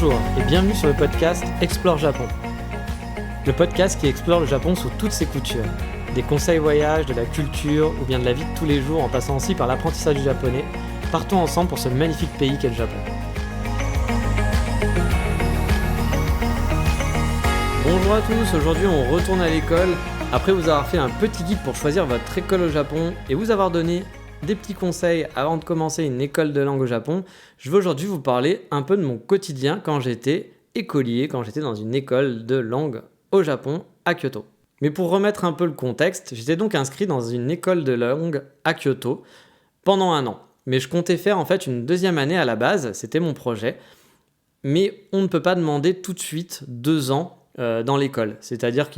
Bonjour et bienvenue sur le podcast Explore Japon. Le podcast qui explore le Japon sous toutes ses coutures. Des conseils voyage, de la culture ou bien de la vie de tous les jours en passant aussi par l'apprentissage du japonais. Partons ensemble pour ce magnifique pays qu'est le Japon. Bonjour à tous, aujourd'hui on retourne à l'école après vous avoir fait un petit guide pour choisir votre école au Japon et vous avoir donné des petits conseils avant de commencer une école de langue au Japon. Je vais aujourd'hui vous parler un peu de mon quotidien quand j'étais écolier, quand j'étais dans une école de langue au Japon à Kyoto. Mais pour remettre un peu le contexte, j'étais donc inscrit dans une école de langue à Kyoto pendant 1 an. Mais je comptais faire en fait une deuxième année à la base, c'était mon projet. Mais on ne peut pas demander tout de suite 2 ans dans l'école. C'est-à-dire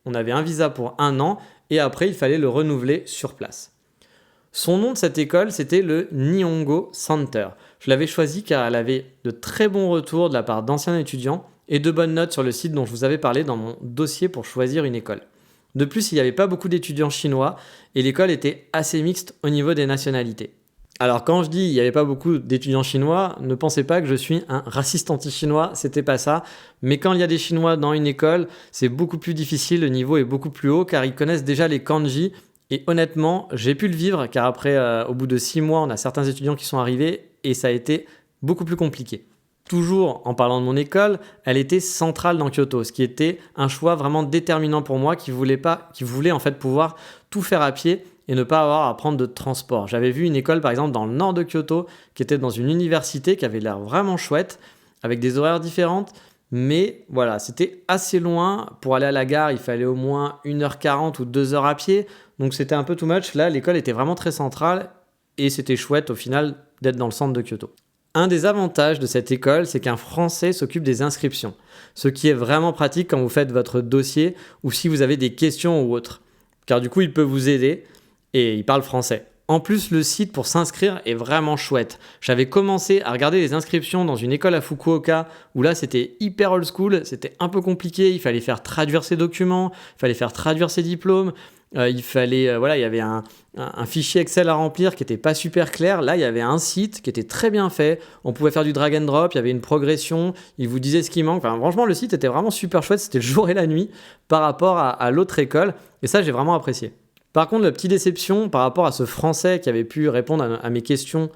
on avait un visa pour 1 an et après il fallait le renouveler sur place. Son nom de cette école, c'était le Nihongo Center. Je l'avais choisi car elle avait de très bons retours de la part d'anciens étudiants et de bonnes notes sur le site dont je vous avais parlé dans mon dossier pour choisir une école. De plus, il n'y avait pas beaucoup d'étudiants chinois et l'école était assez mixte au niveau des nationalités. Alors quand je dis il n'y avait pas beaucoup d'étudiants chinois, ne pensez pas que je suis un raciste anti-chinois, c'était pas ça. Mais quand il y a des Chinois dans une école, c'est beaucoup plus difficile, le niveau est beaucoup plus haut car ils connaissent déjà les kanji. Et honnêtement, j'ai pu le vivre car après, au bout de 6 mois, on a certains étudiants qui sont arrivés et ça a été beaucoup plus compliqué. Toujours en parlant de mon école, elle était centrale dans Kyoto, ce qui était un choix vraiment déterminant pour moi qui voulait en fait pouvoir tout faire à pied et ne pas avoir à prendre de transport. J'avais vu une école par exemple dans le nord de Kyoto qui était dans une université qui avait l'air vraiment chouette avec des horaires différentes. Mais voilà, c'était assez loin. Pour aller à la gare, il fallait au moins 1h40 ou 2h à pied. Donc c'était un peu too much. Là, l'école était vraiment très centrale et c'était chouette au final d'être dans le centre de Kyoto. Un des avantages de cette école, c'est qu'un Français s'occupe des inscriptions. Ce qui est vraiment pratique quand vous faites votre dossier ou si vous avez des questions ou autres. Car du coup, il peut vous aider et il parle français. En plus, le site pour s'inscrire est vraiment chouette. J'avais commencé à regarder les inscriptions dans une école à Fukuoka où là c'était hyper old school, c'était un peu compliqué, il fallait faire traduire ses documents, il fallait faire traduire ses diplômes, il y avait un fichier Excel à remplir qui n'était pas super clair. Là, il y avait un site qui était très bien fait, on pouvait faire du drag and drop, il y avait une progression, il vous disait ce qui manque. Enfin, franchement, le site était vraiment super chouette, c'était le jour et la nuit par rapport à l'autre école et ça, j'ai vraiment apprécié. Par contre, la petite déception par rapport à ce Français qui avait pu répondre à mes questions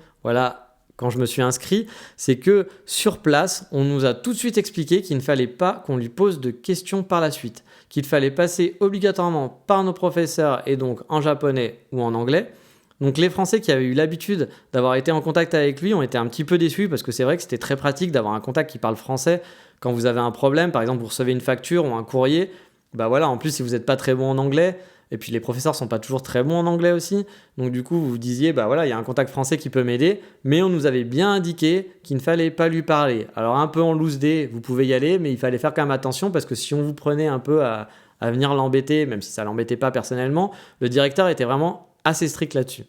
quand je me suis inscrit, c'est que sur place, on nous a tout de suite expliqué qu'il ne fallait pas qu'on lui pose de questions par la suite, qu'il fallait passer obligatoirement par nos professeurs et donc en japonais ou en anglais. Donc les Français qui avaient eu l'habitude d'avoir été en contact avec lui ont été un petit peu déçus parce que c'est vrai que c'était très pratique d'avoir un contact qui parle français quand vous avez un problème. Par exemple, vous recevez une facture ou un courrier. En plus, si vous n'êtes pas très bon en anglais, et puis les professeurs sont pas toujours très bons en anglais aussi. Donc du coup, vous vous disiez, il y a un contact français qui peut m'aider. Mais on nous avait bien indiqué qu'il ne fallait pas lui parler. Alors un peu en loose day, vous pouvez y aller, mais il fallait faire quand même attention parce que si on vous prenait un peu à venir l'embêter, même si ça l'embêtait pas personnellement, le directeur était vraiment assez strict là-dessus.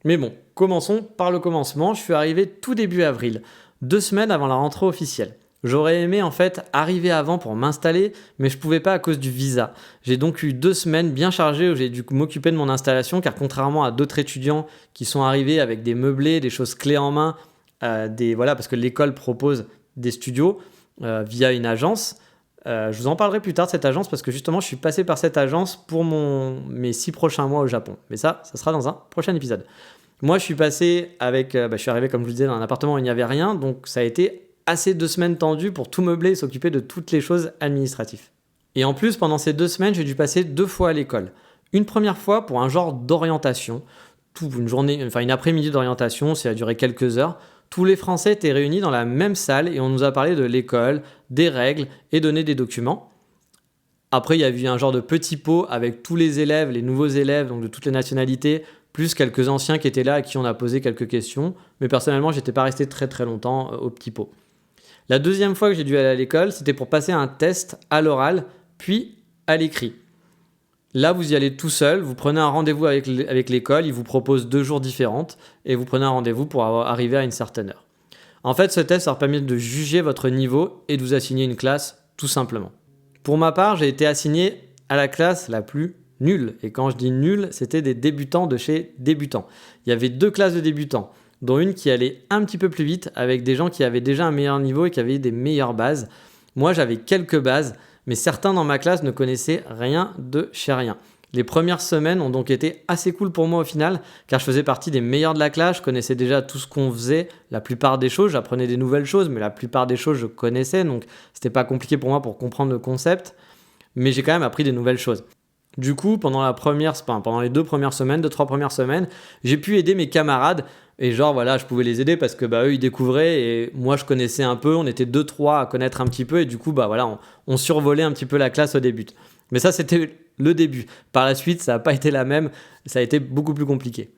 Mais bon, commençons par le commencement. Je suis arrivé tout début avril, 2 semaines avant la rentrée officielle. J'aurais aimé en fait arriver avant pour m'installer, mais je pouvais pas à cause du visa. J'ai donc eu 2 semaines bien chargées où j'ai dû m'occuper de mon installation, car contrairement à d'autres étudiants qui sont arrivés avec des meublés, des choses clés en main, parce que l'école propose des studios via une agence. Je vous en parlerai plus tard de cette agence parce que justement je suis passé par cette agence pour mes 6 prochains mois au Japon. Mais ça sera dans un prochain épisode. Moi je suis passé je suis arrivé comme je vous disais dans un appartement où il n'y avait rien, donc ça a été assez 2 semaines tendues pour tout meubler et s'occuper de toutes les choses administratives. Et en plus, pendant ces 2 semaines, j'ai dû passer 2 fois à l'école. Une première fois pour un genre d'orientation, une après-midi d'orientation, ça a duré quelques heures. Tous les Français étaient réunis dans la même salle et on nous a parlé de l'école, des règles et donné des documents. Après, il y a eu un genre de petit pot avec tous les élèves, les nouveaux élèves, donc de toutes les nationalités, plus quelques anciens qui étaient là à qui on a posé quelques questions. Mais personnellement, j'étais pas resté très très longtemps au petit pot. La deuxième fois que j'ai dû aller à l'école, c'était pour passer un test à l'oral, puis à l'écrit. Là, vous y allez tout seul, vous prenez un rendez-vous avec l'école, ils vous proposent 2 jours différents et vous prenez un rendez-vous pour arriver à une certaine heure. En fait, ce test leur permet de juger votre niveau et de vous assigner une classe, tout simplement. Pour ma part, j'ai été assigné à la classe la plus nulle. Et quand je dis nulle, c'était des débutants de chez débutants. Il y avait 2 classes de débutants. dont une qui allait un petit peu plus vite avec des gens qui avaient déjà un meilleur niveau et qui avaient des meilleures bases. Moi, j'avais quelques bases, mais certains dans ma classe ne connaissaient rien de chez rien. Les premières semaines ont donc été assez cool pour moi au final, car je faisais partie des meilleurs de la classe, je connaissais déjà tout ce qu'on faisait, la plupart des choses, j'apprenais des nouvelles choses, mais la plupart des choses je connaissais, donc c'était pas compliqué pour moi pour comprendre le concept, mais j'ai quand même appris des nouvelles choses. Du coup, pendant les 2 premières semaines, 2-3 premières semaines, j'ai pu aider mes camarades, et genre voilà, je pouvais les aider parce que eux ils découvraient, et moi je connaissais un peu, on était 2-3 à connaître un petit peu, et du coup voilà, on survolait un petit peu la classe au début. Mais ça, c'était le début. Par la suite, ça n'a pas été la même. Ça a été beaucoup plus compliqué.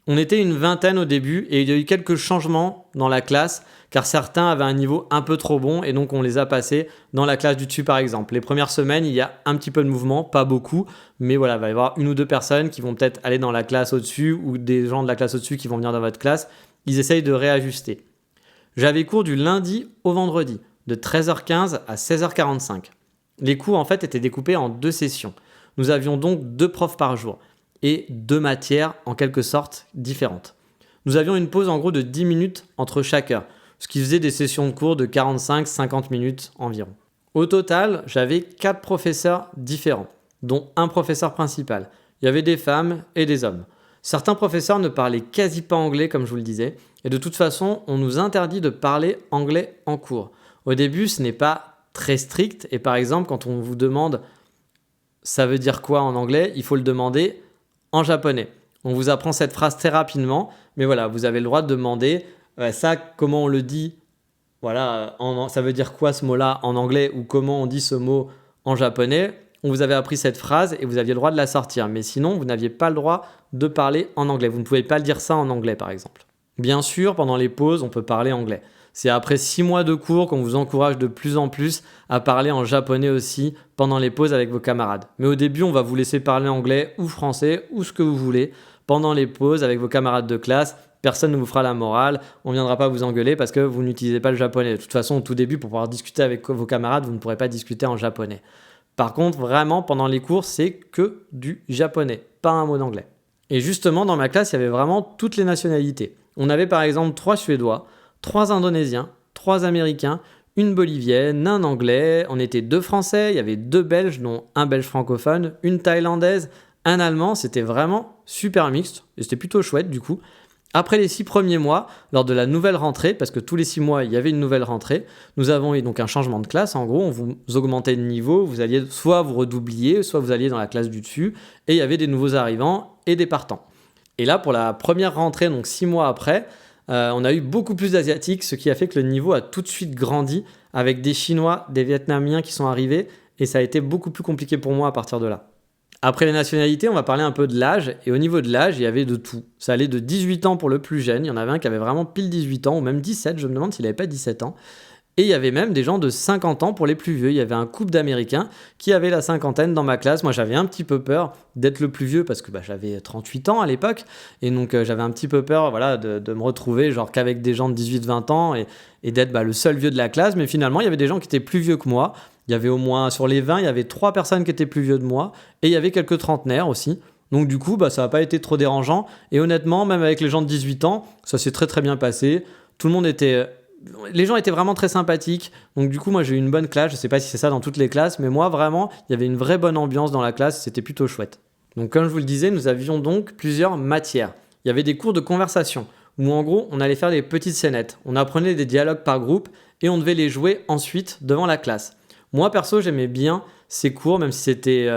On était une vingtaine au début et il y a eu quelques changements dans la classe car certains avaient un niveau un peu trop bon et donc on les a passés dans la classe du dessus par exemple. Les premières semaines, il y a un petit peu de mouvement, pas beaucoup, mais voilà, il va y avoir 1 ou 2 personnes qui vont peut-être aller dans la classe au-dessus ou des gens de la classe au-dessus qui vont venir dans votre classe. Ils essayent de réajuster. J'avais cours du lundi au vendredi, de 13h15 à 16h45. Les cours en fait étaient découpés en 2 sessions. Nous avions donc 2 profs par jour et 2 matières en quelque sorte différentes. Nous avions une pause en gros de 10 minutes entre chaque heure, ce qui faisait des sessions de cours de 45-50 minutes environ. Au total, j'avais 4 professeurs différents, dont un professeur principal. Il y avait des femmes et des hommes. Certains professeurs ne parlaient quasi pas anglais comme je vous le disais, et de toute façon, on nous interdit de parler anglais en cours. Au début, ce n'est pas très strict et par exemple quand on vous demande ça veut dire quoi en anglais, il faut le demander en japonais. On vous apprend cette phrase très rapidement, mais voilà, vous avez le droit de demander ça, comment on le dit, voilà, ça veut dire quoi ce mot-là en anglais ou comment on dit ce mot en japonais. On vous avait appris cette phrase et vous aviez le droit de la sortir, mais sinon vous n'aviez pas le droit de parler en anglais. Vous ne pouvez pas le dire ça en anglais par exemple. Bien sûr, pendant les pauses, on peut parler anglais. C'est après 6 mois de cours qu'on vous encourage de plus en plus à parler en japonais aussi pendant les pauses avec vos camarades. Mais au début, on va vous laisser parler anglais ou français ou ce que vous voulez pendant les pauses avec vos camarades de classe. Personne ne vous fera la morale, on ne viendra pas vous engueuler parce que vous n'utilisez pas le japonais. De toute façon, au tout début, pour pouvoir discuter avec vos camarades, vous ne pourrez pas discuter en japonais. Par contre, vraiment, pendant les cours, c'est que du japonais, pas un mot d'anglais. Et justement, dans ma classe, il y avait vraiment toutes les nationalités. On avait par exemple 3 Suédois, 3 Indonésiens, 3 Américains, une Bolivienne, un Anglais, on était 2 Français, il y avait 2 Belges, dont un Belge francophone, une Thaïlandaise, un Allemand, c'était vraiment super mixte et c'était plutôt chouette du coup. Après les 6 premiers mois, lors de la nouvelle rentrée, parce que tous les 6 mois il y avait une nouvelle rentrée, nous avons eu donc un changement de classe, en gros on vous augmentait de niveau, vous alliez soit vous redoubliez, soit vous alliez dans la classe du dessus, et il y avait des nouveaux arrivants et des partants. Et là pour la première rentrée, donc 6 mois après, on a eu beaucoup plus d'Asiatiques, ce qui a fait que le niveau a tout de suite grandi avec des Chinois, des Vietnamiens qui sont arrivés et ça a été beaucoup plus compliqué pour moi à partir de là. Après les nationalités, on va parler un peu de l'âge et au niveau de l'âge, il y avait de tout. Ça allait de 18 ans pour le plus jeune, il y en avait un qui avait vraiment pile 18 ans ou même 17, je me demande s'il n'avait pas 17 ans. Et il y avait même des gens de 50 ans pour les plus vieux. Il y avait un couple d'Américains qui avait la cinquantaine dans ma classe. Moi, j'avais un petit peu peur d'être le plus vieux parce que j'avais 38 ans à l'époque. Et donc, j'avais un petit peu peur de me retrouver genre qu'avec des gens de 18-20 ans et d'être le seul vieux de la classe. Mais finalement, il y avait des gens qui étaient plus vieux que moi. Il y avait au moins, sur les 20, il y avait 3 personnes qui étaient plus vieux de moi. Et il y avait quelques trentenaires aussi. Donc du coup, ça n'a pas été trop dérangeant. Et honnêtement, même avec les gens de 18 ans, ça s'est très très bien passé. Les gens étaient vraiment très sympathiques. Donc du coup, moi j'ai eu une bonne classe. Je ne sais pas si c'est ça dans toutes les classes, mais moi vraiment, il y avait une vraie bonne ambiance dans la classe. C'était plutôt chouette. Donc comme je vous le disais, nous avions donc plusieurs matières. Il y avait des cours de conversation où en gros, on allait faire des petites scénettes. On apprenait des dialogues par groupe et on devait les jouer ensuite devant la classe. Moi perso, j'aimais bien ces cours, même si c'était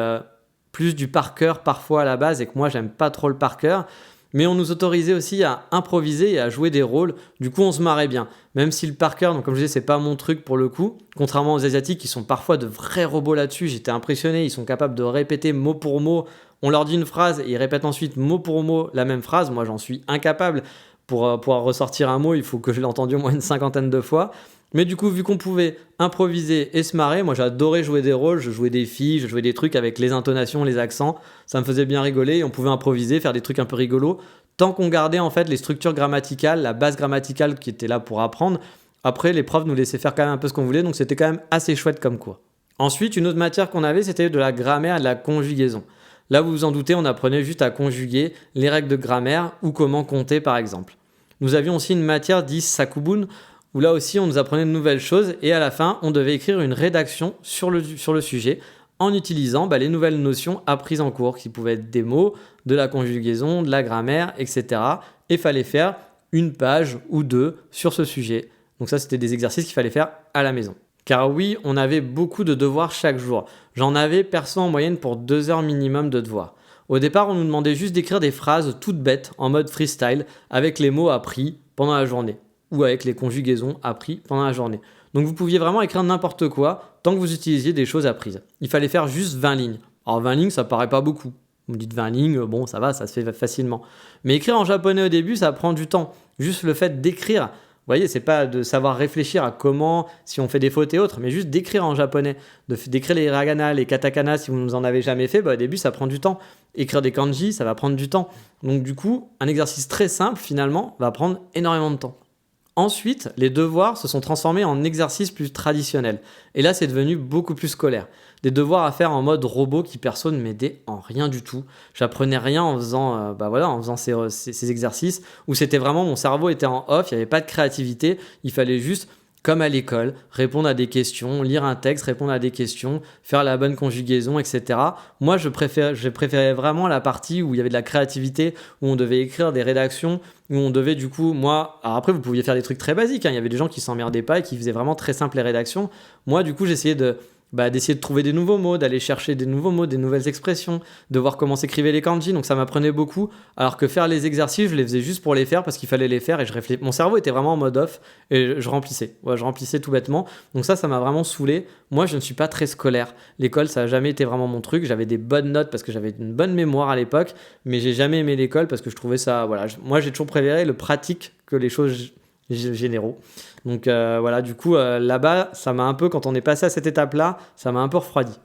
plus du par cœur parfois à la base et que moi j'aime pas trop le par cœur. Mais on nous autorisait aussi à improviser et à jouer des rôles. Du coup, on se marrait bien. Même si le par cœur, donc comme je disais, c'est pas mon truc pour le coup. Contrairement aux Asiatiques qui sont parfois de vrais robots là-dessus, j'étais impressionné. Ils sont capables de répéter mot pour mot. On leur dit une phrase et ils répètent ensuite mot pour mot la même phrase. Moi, j'en suis incapable. Pour pouvoir ressortir un mot, il faut que je l'ai entendu au moins une 50aine de fois. Mais du coup, vu qu'on pouvait improviser et se marrer, moi j'adorais jouer des rôles, je jouais des filles, je jouais des trucs avec les intonations, les accents, ça me faisait bien rigoler et on pouvait improviser, faire des trucs un peu rigolos, tant qu'on gardait en fait les structures grammaticales, la base grammaticale qui était là pour apprendre. Après, les profs nous laissaient faire quand même un peu ce qu'on voulait, donc c'était quand même assez chouette comme cours. Ensuite, une autre matière qu'on avait, c'était de la grammaire et de la conjugaison. Là, vous vous en doutez, on apprenait juste à conjuguer les règles de grammaire ou comment compter par exemple. Nous avions aussi une matière dite sakubun, où là aussi on nous apprenait de nouvelles choses et à la fin on devait écrire une rédaction sur le sujet en utilisant les nouvelles notions apprises en cours, qui pouvaient être des mots, de la conjugaison, de la grammaire, etc. Et il fallait faire une page ou deux sur ce sujet. Donc ça, c'était des exercices qu'il fallait faire à la maison. Car oui, on avait beaucoup de devoirs chaque jour. J'en avais perso en moyenne pour 2 heures minimum de devoirs. Au départ, on nous demandait juste d'écrire des phrases toutes bêtes en mode freestyle avec les mots appris pendant la journée ou avec les conjugaisons apprises pendant la journée. Donc vous pouviez vraiment écrire n'importe quoi tant que vous utilisiez des choses apprises. Il fallait faire juste 20 lignes. Alors 20 lignes, ça paraît pas beaucoup. Vous me dites 20 lignes, bon ça va, ça se fait facilement. Mais écrire en japonais au début, ça prend du temps. Juste le fait d'écrire, vous voyez, c'est pas de savoir réfléchir à comment, si on fait des fautes et autres, mais juste d'écrire en japonais, d'écrire les hiragana, les katakana, si vous ne en avez jamais fait, au début ça prend du temps. Écrire des kanji, ça va prendre du temps. Donc du coup, un exercice très simple finalement va prendre énormément de temps. Ensuite, les devoirs se sont transformés en exercices plus traditionnels. Et là, c'est devenu beaucoup plus scolaire. Des devoirs à faire en mode robot qui perso ne m'aidait en rien du tout. J'apprenais rien en faisant ces exercices où c'était vraiment mon cerveau était en off, il n'y avait pas de créativité, il fallait juste comme à l'école, répondre à des questions, lire un texte, répondre à des questions, faire la bonne conjugaison, etc. Moi, je préférais vraiment la partie où il y avait de la créativité, où on devait écrire des rédactions, où on devait du coup, alors après, vous pouviez faire des trucs très basiques, il y avait des gens qui s'emmerdaient pas et qui faisaient vraiment très simple les rédactions. Moi, du coup, j'essayais d'essayer de trouver des nouveaux mots, d'aller chercher des nouveaux mots, des nouvelles expressions, de voir comment s'écrivaient les kanji, donc ça m'apprenait beaucoup, alors que faire les exercices, je les faisais juste pour les faire parce qu'il fallait les faire et mon cerveau était vraiment en mode off et je remplissais tout bêtement, donc ça m'a vraiment saoulé. Moi, je ne suis pas très scolaire, l'école ça n'a jamais été vraiment mon truc, j'avais des bonnes notes parce que j'avais une bonne mémoire à l'époque, mais j'ai jamais aimé l'école parce que je trouvais ça, moi j'ai toujours préféré le pratique que les choses généraux. Donc du coup là-bas, ça m'a un peu, quand on est passé à cette étape-là, ça m'a un peu refroidi.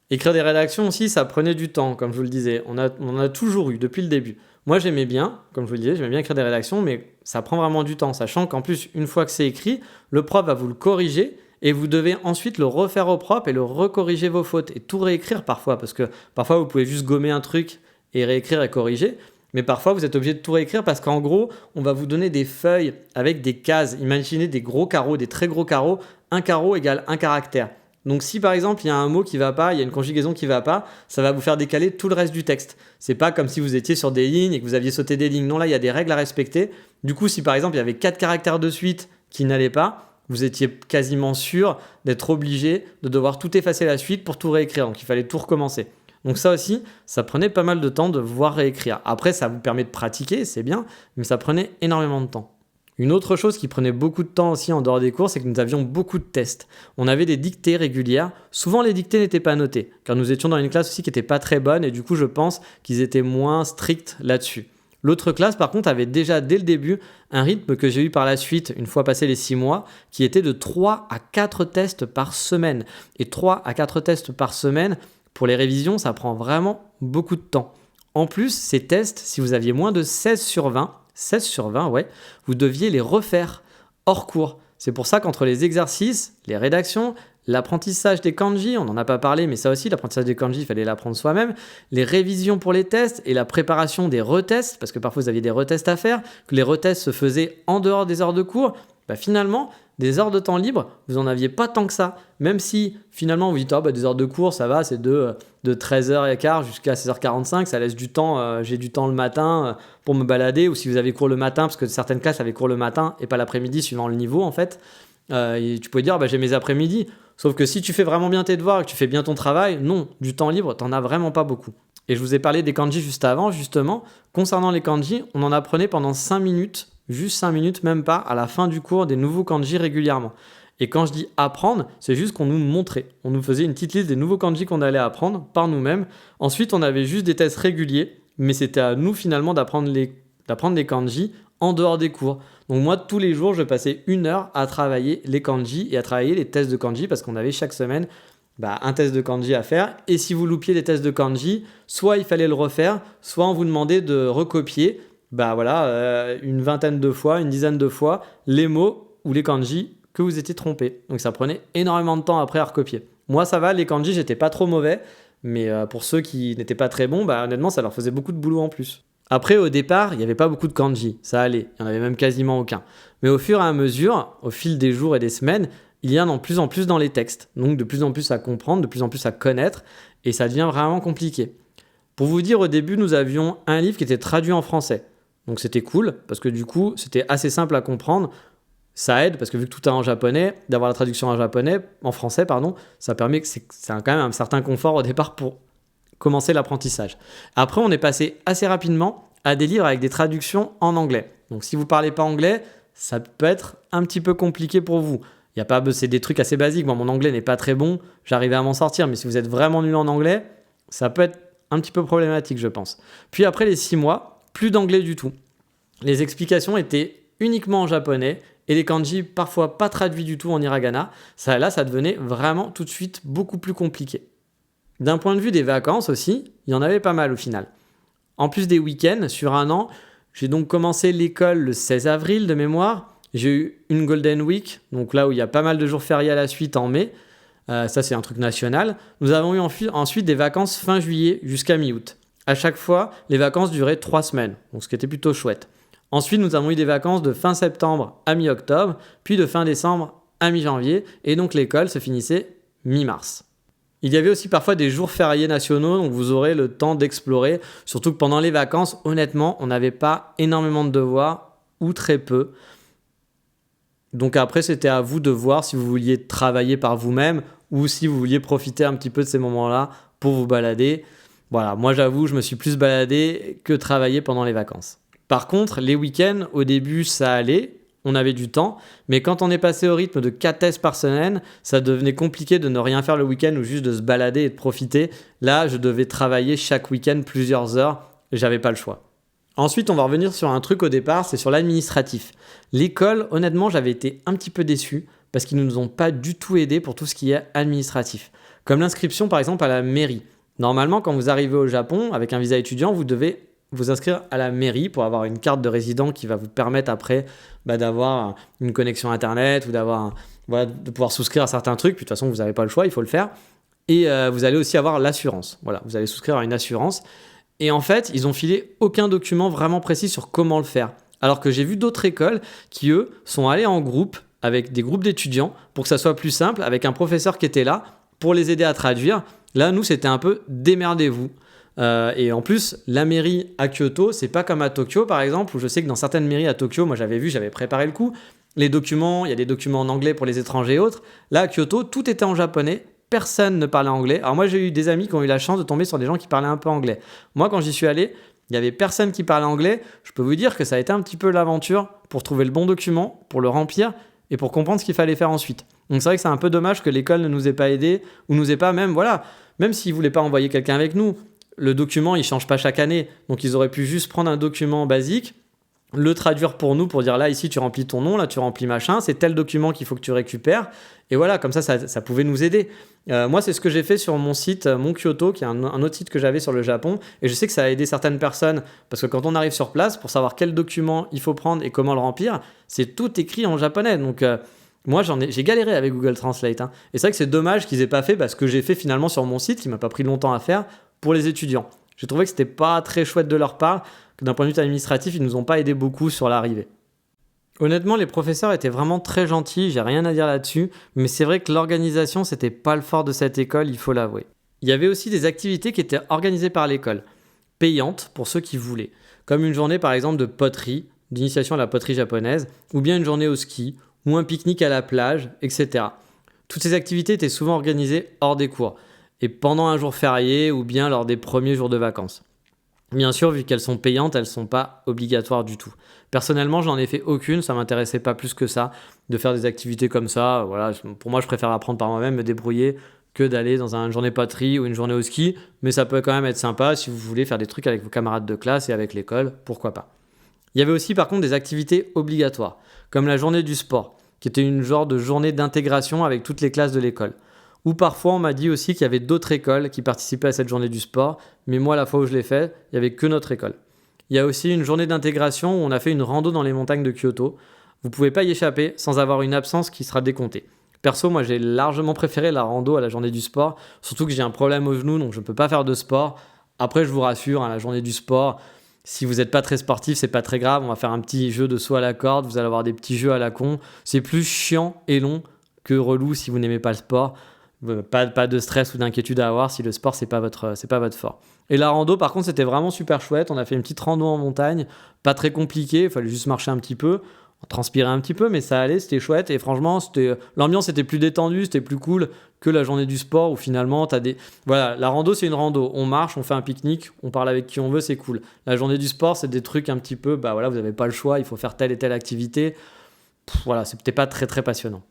Écrire des rédactions aussi, ça prenait du temps, comme je vous le disais. On en a toujours eu depuis le début. Moi, j'aimais bien, comme je vous le disais, j'aimais bien écrire des rédactions, mais ça prend vraiment du temps, sachant qu'en plus, une fois que c'est écrit, le prof va vous le corriger et vous devez ensuite le refaire au propre et le recorriger vos fautes et tout réécrire parfois, parce que parfois, vous pouvez juste gommer un truc et réécrire et corriger. Mais parfois, vous êtes obligé de tout réécrire parce qu'en gros, on va vous donner des feuilles avec des cases. Imaginez des gros carreaux, des très gros carreaux. Un carreau égale un caractère. Donc si par exemple, il y a un mot qui ne va pas, il y a une conjugaison qui ne va pas, ça va vous faire décaler tout le reste du texte. C'est pas comme si vous étiez sur des lignes et que vous aviez sauté des lignes. Non, là, il y a des règles à respecter. Du coup, si par exemple, il y avait 4 caractères de suite qui n'allaient pas, vous étiez quasiment sûr d'être obligé de devoir tout effacer la suite pour tout réécrire. Donc il fallait tout recommencer. Donc ça aussi, ça prenait pas mal de temps de voir réécrire. Après, ça vous permet de pratiquer, c'est bien, mais ça prenait énormément de temps. Une autre chose qui prenait beaucoup de temps aussi en dehors des cours, c'est que nous avions beaucoup de tests. On avait des dictées régulières. Souvent, les dictées n'étaient pas notées, car nous étions dans une classe aussi qui n'était pas très bonne, et du coup, je pense qu'ils étaient moins stricts là-dessus. L'autre classe, par contre, avait déjà dès le début un rythme que j'ai eu par la suite, une fois passé les 6 mois, qui était de 3 à 4 tests par semaine. Et 3 à 4 tests par semaine, pour les révisions, ça prend vraiment beaucoup de temps. En plus, ces tests, si vous aviez moins de 16 sur 20, vous deviez les refaire hors cours. C'est pour ça qu'entre les exercices, les rédactions, l'apprentissage des kanji, on n'en a pas parlé, mais ça aussi, l'apprentissage des kanji, il fallait l'apprendre soi-même, les révisions pour les tests et la préparation des retests, parce que parfois vous aviez des retests à faire, que les retests se faisaient en dehors des heures de cours, finalement, des heures de temps libre, vous n'en aviez pas tant que ça. Même si finalement vous dites des heures de cours, ça va, c'est de 13h15 jusqu'à 16h45, ça laisse du temps, j'ai du temps le matin pour me balader, ou si vous avez cours le matin, parce que certaines classes avaient cours le matin et pas l'après-midi suivant le niveau en fait. Et tu peux dire j'ai mes après-midi, sauf que si tu fais vraiment bien tes devoirs et que tu fais bien ton travail, non, du temps libre, t'en as vraiment pas beaucoup. Et je vous ai parlé des kanji juste avant, justement. Concernant les kanji, on en apprenait pendant 5 minutes, juste 5 minutes, même pas, à la fin du cours, des nouveaux kanji régulièrement. Et quand je dis apprendre, c'est juste qu'on nous montrait. On nous faisait une petite liste des nouveaux kanji qu'on allait apprendre par nous-mêmes. Ensuite, on avait juste des tests réguliers, mais c'était à nous finalement d'apprendre les kanji en dehors des cours. Donc moi, tous les jours, je passais 1 heure à travailler les kanji et à travailler les tests de kanji parce qu'on avait chaque semaine un test de kanji à faire. Et si vous loupiez les tests de kanji, soit il fallait le refaire, soit on vous demandait de recopier une vingtaine de fois, une dizaine de fois, les mots ou les kanji que vous étiez trompé. Donc ça prenait énormément de temps après à recopier. Moi ça va, les kanji j'étais pas trop mauvais, mais pour ceux qui n'étaient pas très bons, honnêtement ça leur faisait beaucoup de boulot en plus. Après, au départ, il n'y avait pas beaucoup de kanji, ça allait, il n'y en avait même quasiment aucun. Mais au fur et à mesure, au fil des jours et des semaines, il y en a de plus en plus dans les textes, donc de plus en plus à comprendre, de plus en plus à connaître, et ça devient vraiment compliqué. Pour vous dire, au début, nous avions un livre qui était traduit en français. Donc c'était cool, parce que du coup, c'était assez simple à comprendre. Ça aide, parce que vu que tout est en japonais, d'avoir la traduction en français, ça permet que c'est quand même un certain confort au départ pour commencer l'apprentissage. Après, on est passé assez rapidement à des livres avec des traductions en anglais. Donc si vous ne parlez pas anglais, ça peut être un petit peu compliqué pour vous. C'est des trucs assez basiques. Moi, mon anglais n'est pas très bon, j'arrivais à m'en sortir, mais si vous êtes vraiment nul en anglais, ça peut être un petit peu problématique, je pense. Puis après les 6 mois, plus d'anglais du tout. Les explications étaient uniquement en japonais et les kanji parfois pas traduits du tout en hiragana. Ça devenait vraiment tout de suite beaucoup plus compliqué. D'un point de vue des vacances aussi, il y en avait pas mal au final. En plus des week-ends, sur un an, j'ai donc commencé l'école le 16 avril de mémoire. J'ai eu une Golden Week, donc là où il y a pas mal de jours fériés à la suite en mai. Ça, c'est un truc national. Nous avons eu ensuite des vacances fin juillet jusqu'à mi-août. À chaque fois, les vacances duraient 3 semaines, donc ce qui était plutôt chouette. Ensuite, nous avons eu des vacances de fin septembre à mi-octobre, puis de fin décembre à mi-janvier, et donc l'école se finissait mi-mars. Il y avait aussi parfois des jours fériés nationaux, donc vous aurez le temps d'explorer, surtout que pendant les vacances, honnêtement, on n'avait pas énormément de devoirs, ou très peu. Donc après, c'était à vous de voir si vous vouliez travailler par vous-même, ou si vous vouliez profiter un petit peu de ces moments-là pour vous balader. Voilà, moi j'avoue, je me suis plus baladé que travaillé pendant les vacances. Par contre, les week-ends, au début, ça allait, on avait du temps, mais quand on est passé au rythme de 4 tests par semaine, ça devenait compliqué de ne rien faire le week-end ou juste de se balader et de profiter. Là, je devais travailler chaque week-end plusieurs heures, j'avais pas le choix. Ensuite, on va revenir sur un truc au départ, c'est sur l'administratif. L'école, honnêtement, j'avais été un petit peu déçu parce qu'ils ne nous ont pas du tout aidés pour tout ce qui est administratif. Comme l'inscription, par exemple, à la mairie. Normalement, quand vous arrivez au Japon avec un visa étudiant, vous devez vous inscrire à la mairie pour avoir une carte de résident qui va vous permettre après d'avoir une connexion internet ou de pouvoir souscrire à certains trucs. Puis de toute façon, vous n'avez pas le choix, il faut le faire. Et vous allez aussi avoir l'assurance. Voilà, vous allez souscrire à une assurance. Et en fait, ils ont filé aucun document vraiment précis sur comment le faire. Alors que j'ai vu d'autres écoles qui, eux, sont allés en groupe avec des groupes d'étudiants pour que ça soit plus simple, avec un professeur qui était là pour les aider à traduire. Là, nous, c'était un peu démerdez-vous. Et en plus, la mairie à Kyoto, c'est pas comme à Tokyo par exemple, où je sais que dans certaines mairies à Tokyo, moi j'avais préparé le coup. Les documents, il y a des documents en anglais pour les étrangers et autres. Là à Kyoto, tout était en japonais. Personne ne parlait anglais. Alors moi, j'ai eu des amis qui ont eu la chance de tomber sur des gens qui parlaient un peu anglais. Moi, quand j'y suis allé, il n'y avait personne qui parlait anglais. Je peux vous dire que ça a été un petit peu l'aventure pour trouver le bon document, pour le remplir et pour comprendre ce qu'il fallait faire ensuite. Donc c'est vrai que c'est un peu dommage que l'école ne nous ait pas aidés ou nous ait pas même s'ils ne voulaient pas envoyer quelqu'un avec nous, le document, il ne change pas chaque année. Donc ils auraient pu juste prendre un document basique, le traduire pour nous, pour dire là, ici, tu remplis ton nom, là, tu remplis machin, c'est tel document qu'il faut que tu récupères. Et voilà, comme ça pouvait nous aider. Moi, c'est ce que j'ai fait sur mon site, Mon Kyoto, qui est un autre site que j'avais sur le Japon. Et je sais que ça a aidé certaines personnes, parce que quand on arrive sur place, pour savoir quel document il faut prendre et comment le remplir, c'est tout écrit en japonais. Donc, moi, j'ai galéré avec Google Translate. Hein. Et c'est vrai que c'est dommage qu'ils aient pas fait ce que j'ai fait finalement sur mon site, qui m'a pas pris longtemps à faire, pour les étudiants. J'ai trouvé que c'était pas très chouette de leur part, que d'un point de vue administratif, ils nous ont pas aidé beaucoup sur l'arrivée. Honnêtement, les professeurs étaient vraiment très gentils, j'ai rien à dire là-dessus, mais c'est vrai que l'organisation, c'était pas le fort de cette école, il faut l'avouer. Il y avait aussi des activités qui étaient organisées par l'école, payantes pour ceux qui voulaient, comme une journée par exemple de poterie, d'initiation à la poterie japonaise, ou bien une journée au ski, ou un pique-nique à la plage, etc. Toutes ces activités étaient souvent organisées hors des cours, et pendant un jour férié ou bien lors des premiers jours de vacances. Bien sûr, vu qu'elles sont payantes, elles ne sont pas obligatoires du tout. Personnellement, j'en ai fait aucune, ça ne m'intéressait pas plus que ça de faire des activités comme ça. Voilà, pour moi, je préfère apprendre par moi-même, me débrouiller, que d'aller dans une journée poterie ou une journée au ski. Mais ça peut quand même être sympa si vous voulez faire des trucs avec vos camarades de classe et avec l'école, pourquoi pas. Il y avait aussi par contre des activités obligatoires, comme la journée du sport, qui était une genre de journée d'intégration avec toutes les classes de l'école. Ou parfois, on m'a dit aussi qu'il y avait d'autres écoles qui participaient à cette journée du sport, mais moi, la fois où je l'ai fait, il n'y avait que notre école. Il y a aussi une journée d'intégration où on a fait une rando dans les montagnes de Kyoto. Vous ne pouvez pas y échapper sans avoir une absence qui sera décomptée. Perso, moi, j'ai largement préféré la rando à la journée du sport, surtout que j'ai un problème au genou, donc je ne peux pas faire de sport. Après, je vous rassure, la journée du sport, Si vous n'êtes pas très sportif, c'est pas très grave. On va faire un petit jeu de saut à la corde. Vous allez avoir des petits jeux à la con. C'est plus chiant et long que relou si vous n'aimez pas le sport. Pas de stress ou d'inquiétude à avoir si le sport, c'est pas votre fort. Et la rando, par contre, c'était vraiment super chouette. On a fait une petite rando en montagne. Pas très compliqué. Il fallait juste marcher un petit peu. On transpirait un petit peu, mais ça allait, c'était chouette. Et franchement, l'ambiance était plus détendue, c'était plus cool que la journée du sport où finalement, voilà, la rando, c'est une rando. On marche, on fait un pique-nique, on parle avec qui on veut, c'est cool. La journée du sport, c'est des trucs un petit peu, bah voilà, vous n'avez pas le choix, il faut faire telle et telle activité. Voilà, c'était pas très très passionnant.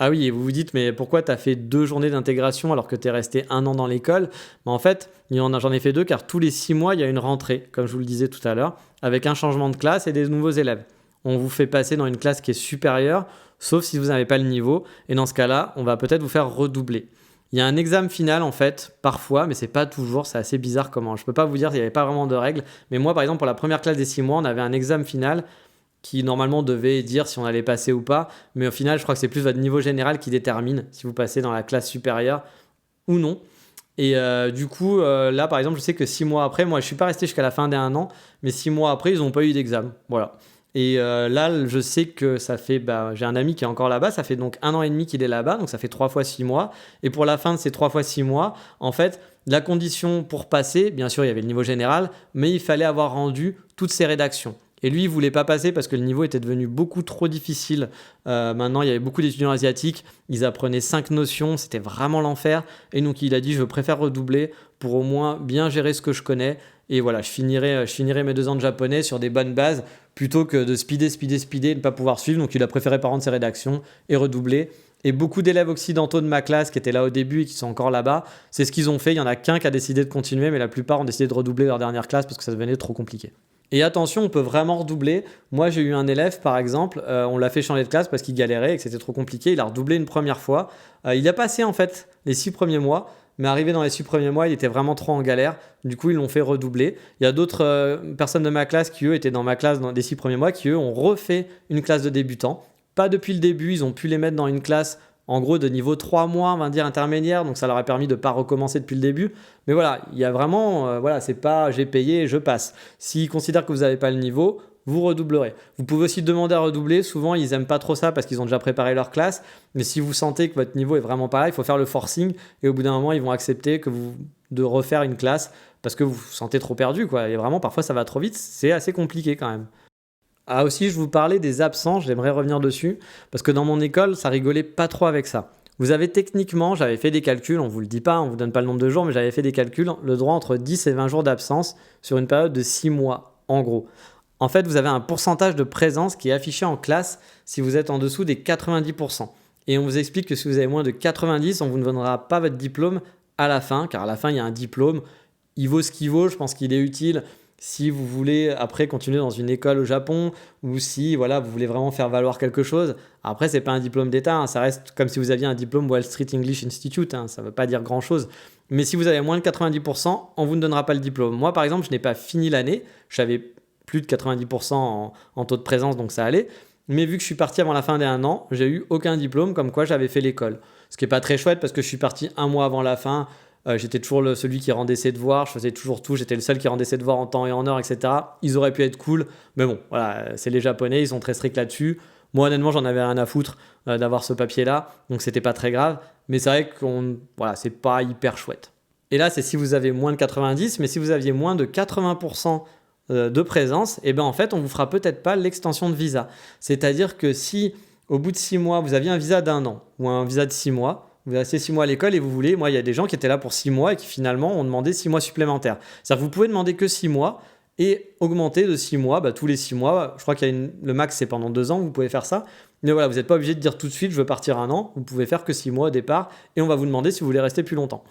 Ah oui, et vous vous dites, mais pourquoi tu as fait 2 journées d'intégration alors que tu es resté 1 an dans l'école? En fait, j'en ai fait 2 car tous les 6 mois, il y a une rentrée, comme je vous le disais tout à l'heure, avec un changement de classe et des nouveaux élèves. On vous fait passer dans une classe qui est supérieure, sauf si vous n'avez pas le niveau. Et dans ce cas-là, on va peut-être vous faire redoubler. Il y a un examen final en fait, parfois, mais c'est pas toujours, c'est assez bizarre comment. Je peux pas vous dire, il n'y avait pas vraiment de règles. Mais moi, par exemple, pour la première classe des 6 mois, on avait un examen final qui normalement devait dire si on allait passer ou pas. Mais au final, je crois que c'est plus votre niveau général qui détermine si vous passez dans la classe supérieure ou non. Et du coup, là, par exemple, je sais que 6 mois après, moi, je suis pas resté jusqu'à la fin des 1 an, mais 6 mois après, ils n'ont pas eu d'examen. Voilà. Et là, je sais que ça fait, j'ai un ami qui est encore là-bas, ça fait donc 1 an et demi qu'il est là-bas, donc ça fait 3 fois 6 mois. Et pour la fin de ces 3 fois 6 mois, en fait, la condition pour passer, bien sûr, il y avait le niveau général, mais il fallait avoir rendu toutes ces rédactions. Et lui, il voulait pas passer parce que le niveau était devenu beaucoup trop difficile. Maintenant, il y avait beaucoup d'étudiants asiatiques. Ils apprenaient 5 notions. C'était vraiment l'enfer. Et donc, il a dit, je préfère redoubler pour au moins bien gérer ce que je connais. Et voilà, je finirai mes 2 ans de japonais sur des bonnes bases plutôt que de speeder et ne pas pouvoir suivre. Donc, il a préféré pas rendre ses rédactions et redoubler. Et beaucoup d'élèves occidentaux de ma classe qui étaient là au début et qui sont encore là-bas, c'est ce qu'ils ont fait. Il n'y en a qu'un qui a décidé de continuer, mais la plupart ont décidé de redoubler leur dernière classe parce que ça devenait trop compliqué. Et attention, on peut vraiment redoubler. Moi, j'ai eu un élève, par exemple, on l'a fait changer de classe parce qu'il galérait et que c'était trop compliqué. Il a redoublé une première fois. Il a passé, en fait, les 6 premiers mois. Mais arrivé dans les 6 premiers mois, il était vraiment trop en galère. Du coup, ils l'ont fait redoubler. Il y a d'autres personnes de ma classe qui, eux, étaient dans ma classe dans les 6 premiers mois, qui, eux, ont refait une classe de débutants. Pas depuis le début, ils ont pu les mettre dans une classe en gros de niveau 3 mois, on va dire intermédiaire, donc ça leur a permis de ne pas recommencer depuis le début. Mais voilà, il y a vraiment, c'est pas j'ai payé et je passe. S'ils considèrent que vous n'avez pas le niveau, vous redoublerez. Vous pouvez aussi demander à redoubler, souvent ils n'aiment pas trop ça parce qu'ils ont déjà préparé leur classe, mais si vous sentez que votre niveau est vraiment pas là, il faut faire le forcing et au bout d'un moment ils vont accepter de refaire une classe parce que vous vous sentez trop perdu, quoi. Et vraiment parfois ça va trop vite, c'est assez compliqué quand même. Ah aussi, je vous parlais des absences, j'aimerais revenir dessus, parce que dans mon école, ça rigolait pas trop avec ça. Vous avez techniquement, j'avais fait des calculs, on ne vous le dit pas, on ne vous donne pas le nombre de jours, mais j'avais fait des calculs, le droit entre 10 et 20 jours d'absence sur une période de 6 mois, en gros. En fait, vous avez un pourcentage de présence qui est affiché en classe si vous êtes en dessous des 90%. Et on vous explique que si vous avez moins de 90, on ne vous donnera pas votre diplôme à la fin, car à la fin, il y a un diplôme, il vaut ce qu'il vaut, je pense qu'il est utile. Si vous voulez après continuer dans une école au Japon ou si vous voulez vraiment faire valoir quelque chose, après c'est pas un diplôme d'État, hein, ça reste comme si vous aviez un diplôme Wall Street English Institute, hein, ça ne veut pas dire grand chose. Mais si vous avez moins de 90%, on vous ne donnera pas le diplôme. Moi par exemple, je n'ai pas fini l'année, j'avais plus de 90% en taux de présence donc ça allait. Mais vu que je suis parti avant la fin des 1 an, j'ai eu aucun diplôme comme quoi j'avais fait l'école. Ce qui n'est pas très chouette parce que je suis parti 1 mois avant la fin. J'étais toujours celui qui rendait ses devoirs, je faisais toujours tout, j'étais le seul qui rendait ses devoirs en temps et en heure, etc. Ils auraient pu être cool, mais bon, voilà, c'est les Japonais, ils sont très stricts là-dessus. Moi, honnêtement, j'en avais rien à foutre d'avoir ce papier-là, donc c'était pas très grave. Mais c'est vrai que c'est pas hyper chouette. Et là, c'est si vous avez moins de 90, mais si vous aviez moins de 80% de présence, et ben en fait, on vous fera peut-être pas l'extension de visa. C'est-à-dire que si au bout de 6 mois, vous aviez un visa d'1 an ou un visa de 6 mois, vous restez 6 mois à l'école et vous voulez, moi il y a des gens qui étaient là pour 6 mois et qui finalement ont demandé 6 mois supplémentaires. C'est-à-dire que vous pouvez demander que 6 mois et augmenter de 6 mois, tous les 6 mois, je crois qu'il y a le max c'est pendant 2 ans, vous pouvez faire ça. Mais voilà, vous n'êtes pas obligé de dire tout de suite je veux partir 1 an, vous pouvez faire que 6 mois au départ et on va vous demander si vous voulez rester plus longtemps.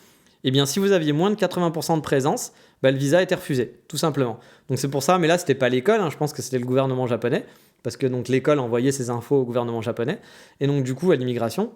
Et bien si vous aviez moins de 80% de présence, le visa était refusé, tout simplement. Donc c'est pour ça, mais là c'était pas l'école, je pense que c'était le gouvernement japonais, parce que donc l'école envoyait ses infos au gouvernement japonais, et donc du coup à l'immigration.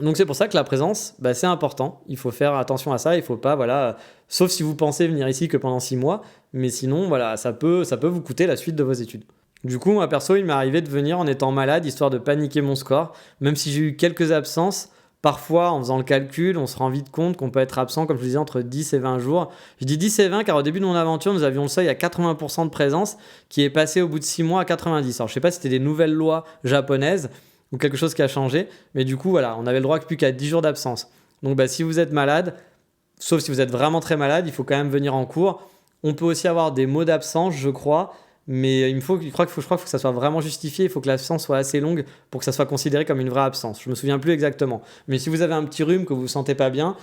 Donc c'est pour ça que la présence, c'est important. Il faut faire attention à ça. Il faut pas, sauf si vous pensez venir ici que pendant 6 mois, mais sinon, ça peut vous coûter la suite de vos études. Du coup, moi perso, il m'est arrivé de venir en étant malade, histoire de paniquer mon score. Même si j'ai eu quelques absences, Parfois, en faisant le calcul, on se rend vite compte qu'on peut être absent, comme je vous disais, entre 10 et 20 jours. Je dis 10 et 20 car au début de mon aventure, nous avions le seuil à 80% de présence qui est passé au bout de 6 mois à 90. Alors, je ne sais pas si c'était des nouvelles lois japonaises ou quelque chose qui a changé, mais du coup, voilà, on avait le droit que plus qu'à 10 jours d'absence. Donc, si vous êtes malade, sauf si vous êtes vraiment très malade, il faut quand même venir en cours. On peut aussi avoir des mots d'absence, je crois, mais je crois qu'il faut que ça soit vraiment justifié. Il faut que l'absence soit assez longue pour que ça soit considéré comme une vraie absence. Je me souviens plus exactement. Mais si vous avez un petit rhume que vous vous sentez pas bien,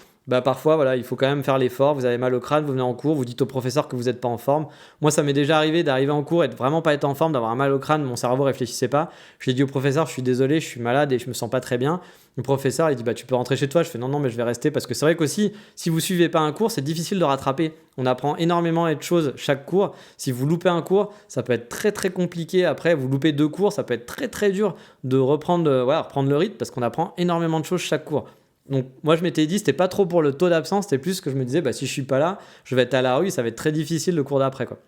parfois voilà, il faut quand même faire l'effort. Vous avez mal au crâne, vous venez en cours, vous dites au professeur que vous n'êtes pas en forme. Moi, ça m'est déjà arrivé d'arriver en cours et de vraiment pas être en forme, d'avoir un mal au crâne, mon cerveau réfléchissait pas. J'ai dit au professeur, je suis désolé, je suis malade et je me sens pas très bien. Le professeur, il dit tu peux rentrer chez toi. Je fais non, mais je vais rester parce que c'est vrai qu'aussi, si vous suivez pas un cours, c'est difficile de rattraper. On apprend énormément de choses chaque cours. Si vous loupez un cours, ça peut être très très compliqué. Après, vous loupez 2 cours, ça peut être très très dur de reprendre le rythme parce qu'on apprend énormément de choses chaque cours. Donc moi je m'étais dit c'était pas trop pour le taux d'absence, c'était plus que je me disais si je suis pas là, je vais être à la rue, ça va être très difficile le cours d'après quoi.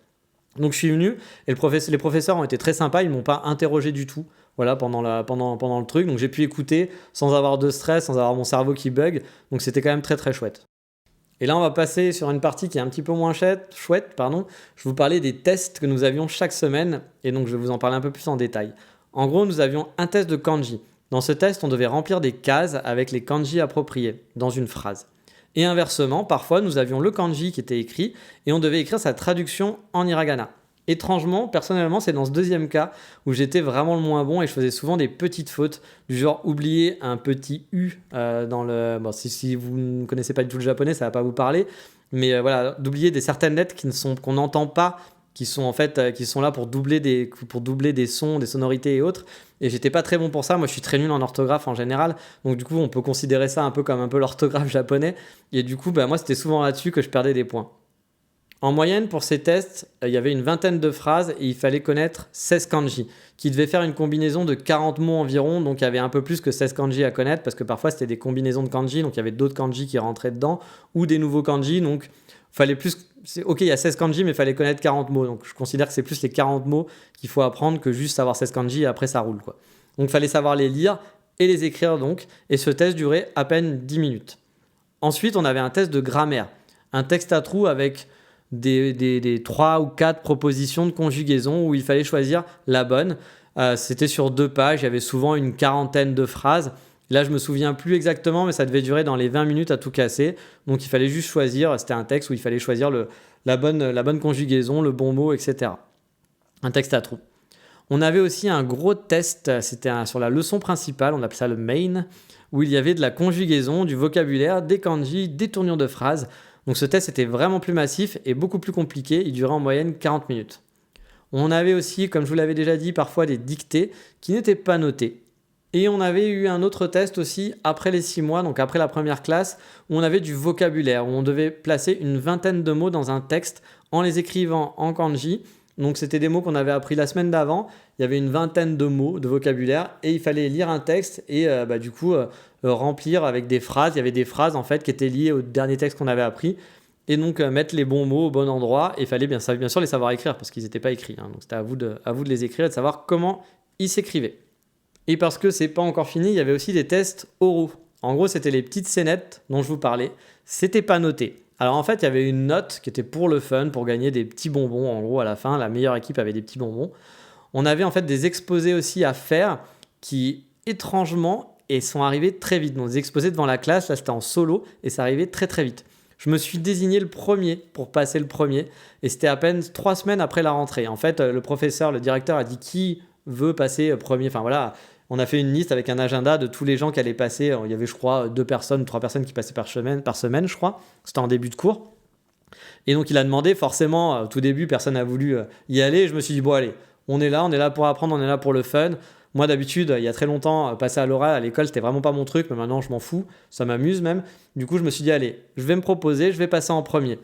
Donc je suis venu et les professeurs ont été très sympas, ils m'ont pas interrogé du tout. Voilà, pendant le truc, donc j'ai pu écouter sans avoir de stress, sans avoir mon cerveau qui bug, donc c'était quand même très très chouette. Et là on va passer sur une partie qui est un petit peu moins chouette. Je vous parlais des tests que nous avions chaque semaine, et donc je vais vous en parler un peu plus en détail. En gros, nous avions un test de kanji. Dans ce test, on devait remplir des cases avec les kanji appropriés dans une phrase. Et inversement, parfois, nous avions le kanji qui était écrit et on devait écrire sa traduction en hiragana. Étrangement, personnellement, c'est dans ce deuxième cas où j'étais vraiment le moins bon et je faisais souvent des petites fautes du genre oublier un petit U dans le... Bon, si vous ne connaissez pas du tout le japonais, ça ne va pas vous parler, mais voilà, d'oublier certaines lettres qu'on n'entend pas, qui sont là pour doubler des sons, des sonorités et autres. Et j'étais pas très bon pour ça. Moi, je suis très nul en orthographe en général. Donc du coup, on peut considérer ça un peu comme l'orthographe japonais. Et du coup, moi, c'était souvent là-dessus que je perdais des points. En moyenne, pour ces tests, il y avait une vingtaine de phrases et il fallait connaître 16 kanji, qui devaient faire une combinaison de 40 mots environ. Donc il y avait un peu plus que 16 kanji à connaître parce que parfois c'était des combinaisons de kanji. Donc il y avait d'autres kanji qui rentraient dedans ou des nouveaux kanji. Donc fallait plus. Ok, il y a 16 kanji, mais il fallait connaître 40 mots. Donc je considère que c'est plus les 40 mots qu'il faut apprendre que juste savoir 16 kanji et après ça roule, quoi. Donc il fallait savoir les lire et les écrire donc. Et ce test durait à peine 10 minutes. Ensuite, on avait un test de grammaire. Un texte à trous avec des 3 ou 4 propositions de conjugaison où il fallait choisir la bonne. C'était sur 2 pages, il y avait souvent une quarantaine de phrases. Là, je me souviens plus exactement, mais ça devait durer dans les 20 minutes à tout casser. Donc, il fallait juste choisir. C'était un texte où il fallait choisir la bonne conjugaison, le bon mot, etc. Un texte à trous. On avait aussi un gros test, c'était sur la leçon principale, on appelait ça le main, où il y avait de la conjugaison, du vocabulaire, des kanji, des tournures de phrases. Donc ce test était vraiment plus massif et beaucoup plus compliqué, il durait en moyenne 40 minutes. On avait aussi, comme je vous l'avais déjà dit, parfois des dictées qui n'étaient pas notées. Et on avait eu un autre test aussi après les 6 mois, donc après la première classe, où on avait du vocabulaire, où on devait placer une vingtaine de mots dans un texte en les écrivant en kanji. Donc c'était des mots qu'on avait appris la semaine d'avant, il y avait une vingtaine de mots de vocabulaire et il fallait lire un texte et remplir avec des phrases. Il y avait des phrases en fait qui étaient liées au dernier texte qu'on avait appris et donc mettre les bons mots au bon endroit et il fallait bien sûr les savoir écrire parce qu'ils n'étaient pas écrits. Donc c'était à vous de les écrire et de savoir comment ils s'écrivaient. Et parce que c'est pas encore fini, il y avait aussi des tests oraux. En gros, c'était les petites scénettes dont je vous parlais. C'était pas noté. Alors en fait, il y avait une note qui était pour le fun, pour gagner des petits bonbons. En gros, à la fin, la meilleure équipe avait des petits bonbons. On avait en fait des exposés aussi à faire qui, étrangement, sont arrivés très vite. Donc des exposés devant la classe, là c'était en solo et ça arrivait très très vite. Je me suis désigné le premier pour passer le premier et c'était à peine 3 semaines après la rentrée. En fait, le directeur a dit qui veut passer premier. Enfin voilà, on a fait une liste avec un agenda de tous les gens qui allaient passer. Il y avait, je crois, 2 personnes, 3 personnes qui passaient par semaine, je crois. C'était en début de cours. Et donc, il a demandé, forcément, au tout début, personne n'a voulu y aller. Et je me suis dit, bon, allez, on est là pour apprendre, on est là pour le fun. Moi, d'habitude, il y a très longtemps, passer à l'oral à l'école, c'était vraiment pas mon truc. Mais maintenant, je m'en fous. Ça m'amuse même. Du coup, je me suis dit, allez, je vais me proposer, je vais passer en premier.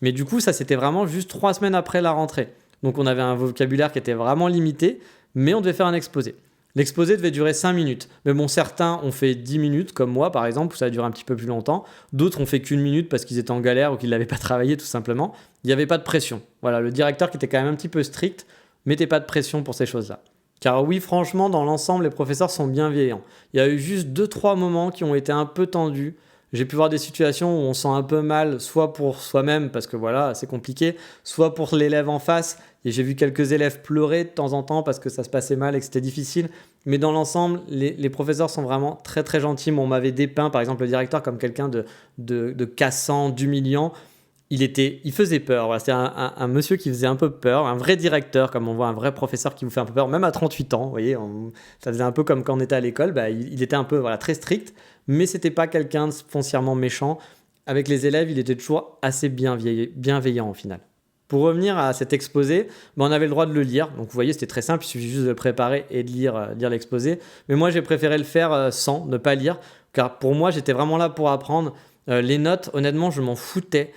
Mais du coup, ça, c'était vraiment juste 3 semaines après la rentrée. Donc, on avait un vocabulaire qui était vraiment limité, mais on devait faire un exposé. L'exposé devait durer 5 minutes. Mais bon, certains ont fait 10 minutes, comme moi par exemple, où ça a duré un petit peu plus longtemps. D'autres ont fait qu'1 minute parce qu'ils étaient en galère ou qu'ils ne l'avaient pas travaillé tout simplement. Il n'y avait pas de pression. Voilà, le directeur qui était quand même un petit peu strict mettait pas de pression pour ces choses-là. Car oui, franchement, dans l'ensemble, les professeurs sont bienveillants. Il y a eu juste deux trois moments qui ont été un peu tendus. J'ai pu voir des situations où on sent un peu mal, soit pour soi-même, parce que voilà, c'est compliqué, soit pour l'élève en face. Et j'ai vu quelques élèves pleurer de temps en temps parce que ça se passait mal et que c'était difficile. Mais dans l'ensemble, les professeurs sont vraiment très très gentils. On m'avait dépeint, par exemple, le directeur comme quelqu'un de cassant, d'humiliant. Il faisait peur. Voilà, c'était un monsieur qui faisait un peu peur, un vrai directeur, comme on voit un vrai professeur qui vous fait un peu peur, même à 38 ans. Vous voyez, ça faisait un peu comme quand on était à l'école. Bah, il était un peu voilà, très strict, mais c'était pas quelqu'un de foncièrement méchant. Avec les élèves, il était toujours assez bienveillant au final. Pour revenir à cet exposé, bah, on avait le droit de le lire. Donc vous voyez, c'était très simple, il suffit juste de le préparer et de lire l'exposé. Mais moi, j'ai préféré le faire sans, ne pas lire, car pour moi, j'étais vraiment là pour apprendre. Les notes, honnêtement, je m'en foutais.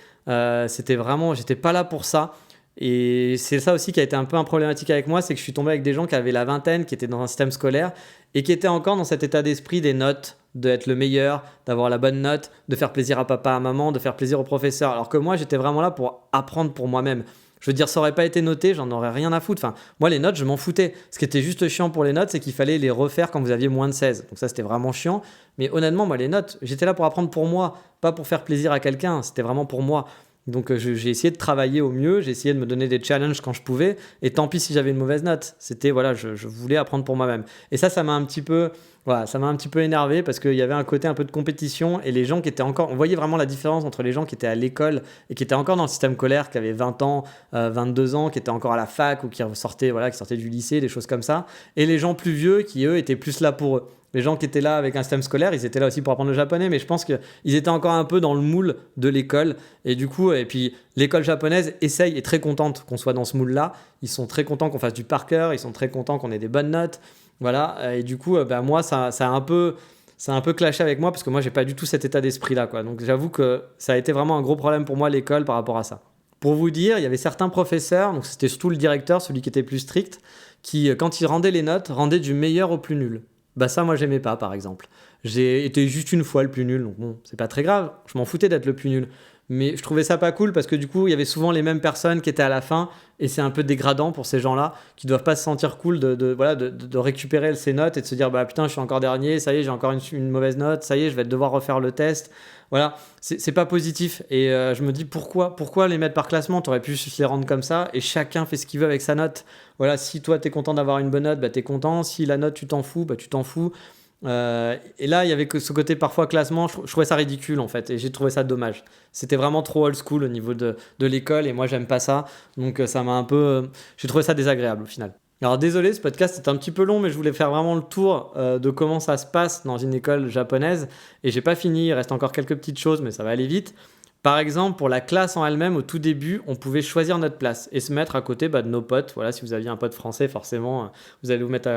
C'était vraiment, j'étais pas là pour ça. Et c'est ça aussi qui a été un peu un problématique avec moi, c'est que je suis tombé avec des gens qui avaient la vingtaine, qui étaient dans un système scolaire et qui étaient encore dans cet état d'esprit des notes, d'être le meilleur, d'avoir la bonne note, de faire plaisir à papa, à maman, de faire plaisir au professeur. Alors que moi, j'étais vraiment là pour apprendre pour moi-même. Je veux dire, ça aurait pas été noté, j'en aurais rien à foutre. Enfin, moi, les notes, je m'en foutais. Ce qui était juste chiant pour les notes, c'est qu'il fallait les refaire quand vous aviez moins de 16. Donc ça, c'était vraiment chiant. Mais honnêtement, moi, les notes, j'étais là pour apprendre pour moi, pas pour faire plaisir à quelqu'un. C'était vraiment pour moi. Donc j'ai essayé de travailler au mieux, j'ai essayé de me donner des challenges quand je pouvais, et tant pis si j'avais une mauvaise note. C'était voilà, je voulais apprendre pour moi-même. Et ça m'a un petit peu, voilà, ça m'a un petit peu énervé parce qu'il y avait un côté un peu de compétition et les gens qui étaient encore, on voyait vraiment la différence entre les gens qui étaient à l'école et qui étaient encore dans le système scolaire, qui avaient 20 ans, 22 ans, qui étaient encore à la fac ou qui sortaient, voilà, qui sortaient du lycée, des choses comme ça, et les gens plus vieux qui eux étaient plus là pour eux. Les gens qui étaient là avec un système scolaire, ils étaient là aussi pour apprendre le japonais, mais je pense qu'ils étaient encore un peu dans le moule de l'école. Et du coup, et puis l'école japonaise essaye, est très contente qu'on soit dans ce moule-là. Ils sont très contents qu'on fasse du par cœur, ils sont très contents qu'on ait des bonnes notes. Voilà, et du coup, bah, moi, ça a un peu clashé avec moi parce que moi, j'ai pas du tout cet état d'esprit-là, quoi. Donc j'avoue que ça a été vraiment un gros problème pour moi, l'école, par rapport à ça. Pour vous dire, il y avait certains professeurs, donc c'était surtout le directeur, celui qui était plus strict, qui, quand il rendait les notes, rendait du meilleur au plus nul. Bah ça, moi, j'aimais pas, par exemple. J'ai été juste une fois le plus nul, donc bon, c'est pas très grave. Je m'en foutais d'être le plus nul. Mais je trouvais ça pas cool parce que du coup, il y avait souvent les mêmes personnes qui étaient à la fin et c'est un peu dégradant pour ces gens-là qui doivent pas se sentir cool de récupérer ces notes et de se dire bah putain, je suis encore dernier, ça y est, j'ai encore une mauvaise note, ça y est, je vais devoir refaire le test. Voilà, c'est pas positif et je me dis pourquoi les mettre par classement, t'aurais pu les rendre comme ça et chacun fait ce qu'il veut avec sa note. Voilà, si toi t'es content d'avoir une bonne note, bah t'es content, si la note tu t'en fous, bah tu t'en fous. Et là, il y avait que ce côté parfois classement, je trouvais ça ridicule en fait, et j'ai trouvé ça dommage. C'était vraiment trop old school au niveau de l'école, et moi j'aime pas ça, donc ça m'a un peu. J'ai trouvé ça désagréable au final. Alors désolé, ce podcast est un petit peu long, mais je voulais faire vraiment le tour de comment ça se passe dans une école japonaise, et j'ai pas fini, il reste encore quelques petites choses, mais ça va aller vite. Par exemple, pour la classe en elle-même, au tout début, on pouvait choisir notre place et se mettre à côté de nos potes. Voilà, si vous aviez un pote français, forcément, vous allez vous mettre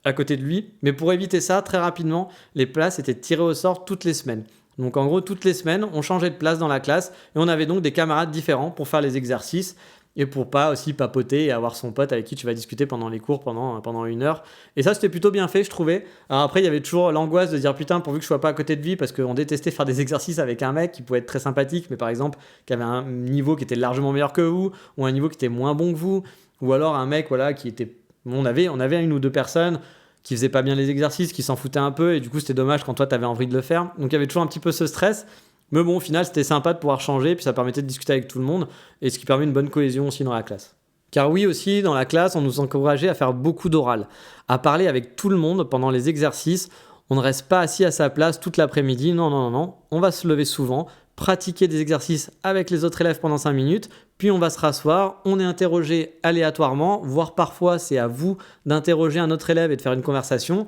à côté de lui. Mais pour éviter ça, très rapidement, les places étaient tirées au sort toutes les semaines. Donc en gros, toutes les semaines, on changeait de place dans la classe et on avait donc des camarades différents pour faire les exercices et pour pas aussi papoter et avoir son pote avec qui tu vas discuter pendant les cours pendant une heure. Et ça, c'était plutôt bien fait, je trouvais. Alors après, il y avait toujours l'angoisse de dire putain, pourvu que je sois pas à côté de lui, parce qu'on détestait faire des exercices avec un mec qui pouvait être très sympathique, mais par exemple, qui avait un niveau qui était largement meilleur que vous, ou un niveau qui était moins bon que vous, ou alors un mec voilà, qui était... On avait une ou deux personnes qui faisaient pas bien les exercices, qui s'en foutaient un peu, et du coup, c'était dommage quand toi, tu avais envie de le faire. Donc il y avait toujours un petit peu ce stress. Mais bon, au final, c'était sympa de pouvoir changer, puis ça permettait de discuter avec tout le monde, et ce qui permet une bonne cohésion aussi dans la classe. Car oui, aussi, dans la classe, on nous encourageait à faire beaucoup d'oral, à parler avec tout le monde pendant les exercices. On ne reste pas assis à sa place toute l'après-midi, non, on va se lever souvent, pratiquer des exercices avec les autres élèves pendant 5 minutes, puis on va se rasseoir, on est interrogé aléatoirement, voire parfois c'est à vous d'interroger un autre élève et de faire une conversation.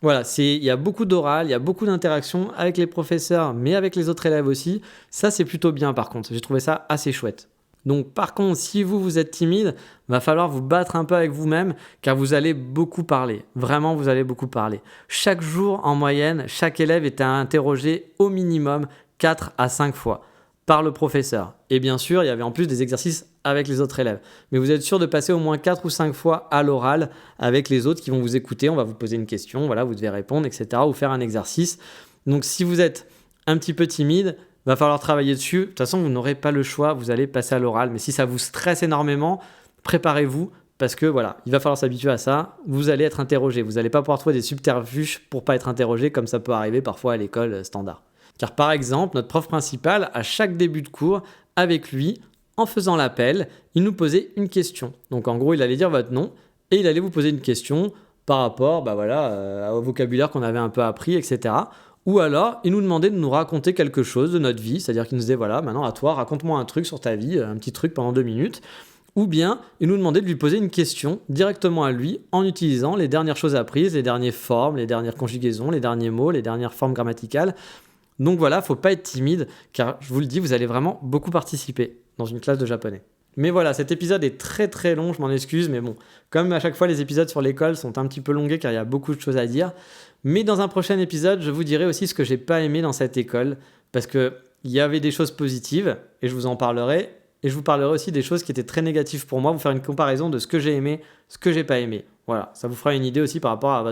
Voilà, il y a beaucoup d'oral, il y a beaucoup d'interactions avec les professeurs, mais avec les autres élèves aussi. Ça, c'est plutôt bien par contre. J'ai trouvé ça assez chouette. Donc par contre, si vous êtes timide, va falloir vous battre un peu avec vous-même car vous allez beaucoup parler. Vraiment, vous allez beaucoup parler. Chaque jour, en moyenne, chaque élève est à interroger au minimum 4 à 5 fois par le professeur. Et bien sûr, il y avait en plus des exercices avec les autres élèves. Mais vous êtes sûr de passer au moins 4 ou 5 fois à l'oral avec les autres qui vont vous écouter. On va vous poser une question, voilà, vous devez répondre, etc. ou faire un exercice. Donc si vous êtes un petit peu timide, va falloir travailler dessus. De toute façon, vous n'aurez pas le choix, vous allez passer à l'oral. Mais si ça vous stresse énormément, préparez-vous, parce que voilà, il va falloir s'habituer à ça, vous allez être interrogé, vous n'allez pas pouvoir trouver des subterfuges pour pas être interrogé comme ça peut arriver parfois à l'école standard. Car par exemple, notre prof principal, à chaque début de cours, avec lui, en faisant l'appel, il nous posait une question. Donc en gros, il allait dire votre nom et il allait vous poser une question par rapport au vocabulaire qu'on avait un peu appris, etc. Ou alors, il nous demandait de nous raconter quelque chose de notre vie, c'est-à-dire qu'il nous disait, voilà, maintenant à toi, raconte-moi un truc sur ta vie, un petit truc pendant 2 minutes. Ou bien, il nous demandait de lui poser une question directement à lui en utilisant les dernières choses apprises, les dernières formes, les dernières conjugaisons, les derniers mots, les dernières formes grammaticales. Donc voilà, faut pas être timide, car je vous le dis, vous allez vraiment beaucoup participer dans une classe de japonais. Mais voilà, cet épisode est très très long, je m'en excuse, mais bon, comme à chaque fois les épisodes sur l'école sont un petit peu longués car il y a beaucoup de choses à dire. Mais dans un prochain épisode, je vous dirai aussi ce que j'ai pas aimé dans cette école, parce qu'il y avait des choses positives, et je vous en parlerai, et je vous parlerai aussi des choses qui étaient très négatives pour moi, vous faire une comparaison de ce que j'ai aimé, ce que j'ai pas aimé. Voilà, ça vous fera une idée aussi par rapport à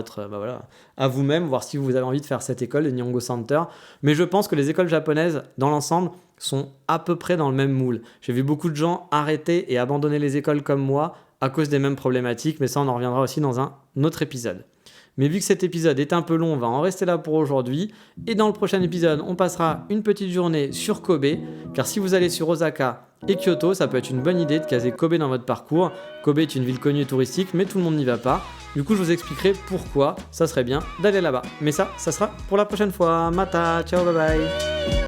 à vous-même, voir si vous avez envie de faire cette école, le Nihongo Center. Mais je pense que les écoles japonaises, dans l'ensemble, sont à peu près dans le même moule. J'ai vu beaucoup de gens arrêter et abandonner les écoles comme moi à cause des mêmes problématiques, mais ça on en reviendra aussi dans un autre épisode. Mais vu que cet épisode est un peu long, on va en rester là pour aujourd'hui. Et dans le prochain épisode, on passera une petite journée sur Kobe, car si vous allez sur Osaka et Kyoto, ça peut être une bonne idée de caser Kobe dans votre parcours. Kobe est une ville connue et touristique, mais tout le monde n'y va pas. Du coup, je vous expliquerai pourquoi ça serait bien d'aller là-bas. Mais ça sera pour la prochaine fois. Mata, ciao, bye bye.